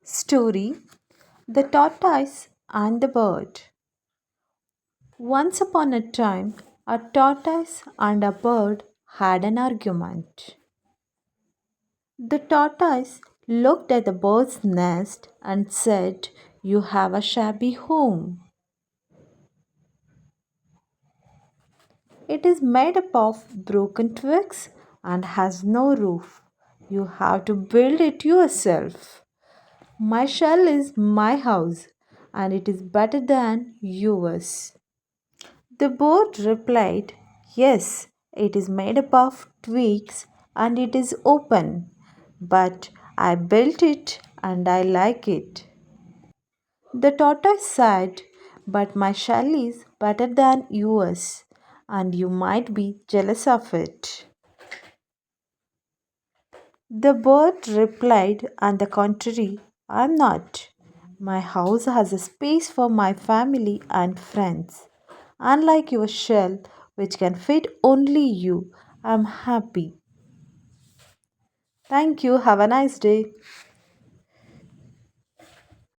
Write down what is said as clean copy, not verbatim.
Story: The Tortoise and the Bird. Once upon a time, a tortoise and a bird had an argument. The tortoise looked at the bird's nest and said, "You have a shabby home. It is made up of broken twigs and has no roof. You have to build it yourself. My shell is my house, and it is better than yours." The bird replied, "Yes, it is made up of twigs and it is open, but I built it and I like it." The tortoise said, "But my shell is better than yours, and you might be jealous of it." The bird replied, "On the contrary, I am not. My house has a space for my family and friends. Unlike your shell, which can fit only you, I am happy." Thank you. Have a nice day.